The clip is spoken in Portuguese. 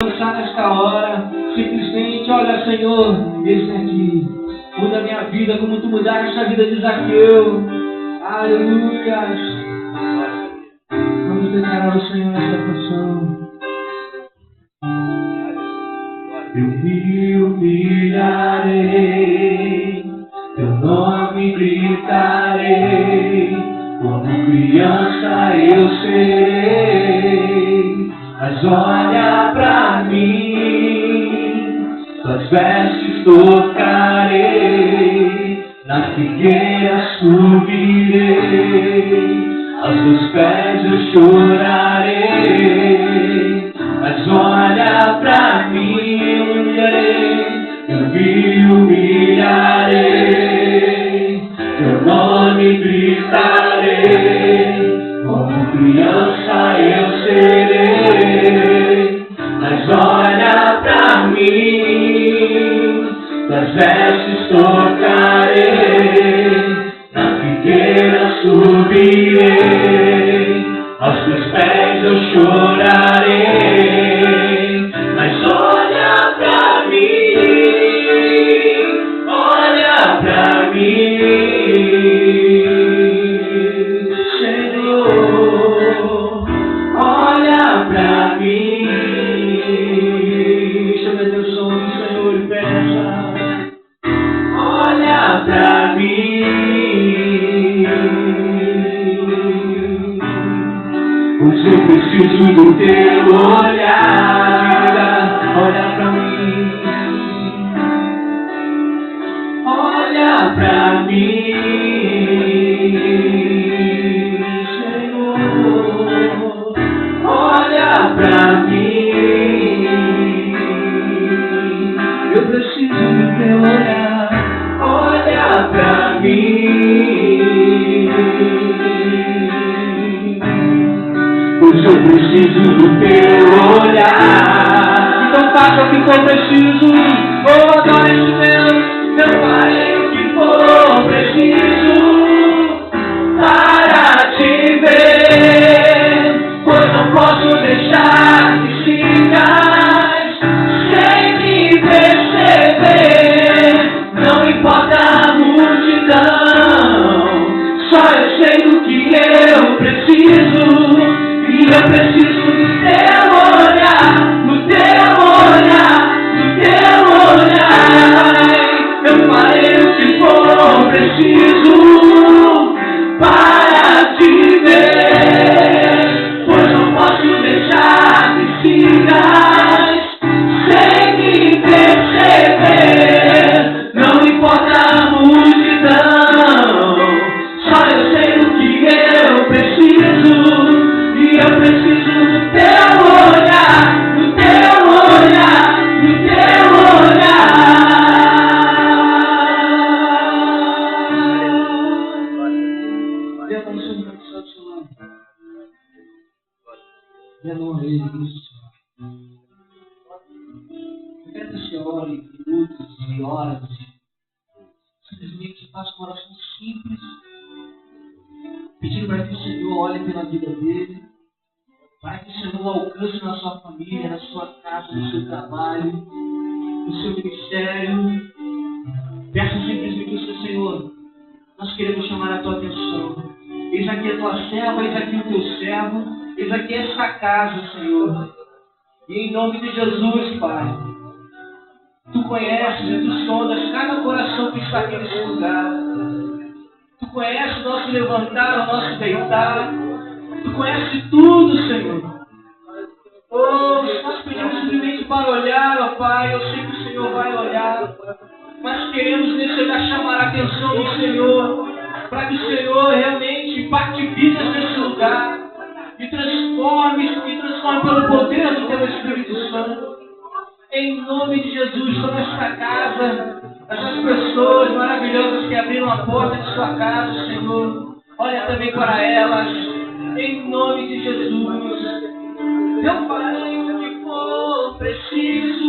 Nesta hora, simplesmente, olha, Senhor, esse aqui, muda a minha vida como tu mudaste a vida de Zaqueu. Aleluia. Vamos declarar o Senhor nesta canção. Eu me humilharei, teu nome gritarei, como criança eu serei. Mas olha pra mim, tuas vestes tocarei, na figueira subirei, aos teus pés eu chorarei. Mas olha pra mim, eu me humilharei, teu nome gritarei, como criança eu serei. Mas olha pra mim, das vestes tocarei, na figueira subirei, aos teus pés eu chorarei. Mas olha pra mim, olha pra mim, Senhor, olha pra mim. Chama teu som, Senhor, e peça. Olha pra mim. Pois eu preciso do teu olhar. Olha pra mim. Olha pra mim, Senhor. Olha pra mim. Eu preciso do teu olhar. Olha pra mim. Pois eu preciso do teu olhar. Então faça o que for preciso. Oh, adore esse Deus. Eu farei o que for preciso para te ver. Pois não posso deixar que sigas sem me perceber. Não importa a multidão, só eu sei do que eu preciso. E eu preciso do teu olhar, do teu olhar, do teu olhar. Eu farei o que for preciso para te ver. Pois não posso deixar que sigas sem me perceber. Não importa a multidão, só eu sei do que eu preciso. E eu preciso do teu olhar, do teu olhar, do teu olhar. Levanta o Senhor para o seu lado. Levanta ele, Cristo. Eu quero que você ore minutos e horas. Simplesmente faça uma oração simples, pedindo para que o Senhor olhe pela vida dele, para que o Senhor alcance na sua família, na sua casa, no seu trabalho, no seu ministério. Peça simplesmente ao seu Senhor, nós queremos chamar a tua atenção. Eis aqui a tua serva, eis aqui o teu servo, eis aqui esta casa, Senhor. E em nome de Jesus, Pai, tu conheces e tu sondas cada coração que está aqui nesse lugar. Tu conheces o nosso levantar, o nosso deitar. Tu conheces tudo, Senhor. Oh, nós pedimos simplesmente para olhar, ó Pai. Eu sei que o Senhor vai olhar. Mas queremos nesse lugar chamar a atenção do Senhor, para que o Senhor realmente impacte vidas nesse lugar e transforme pelo poder do teu Espírito Santo. Em nome de Jesus, sobre esta casa, essas pessoas maravilhosas que abriram a porta de sua casa, Senhor, olha também para elas, em nome de Jesus. Eu farei o que for preciso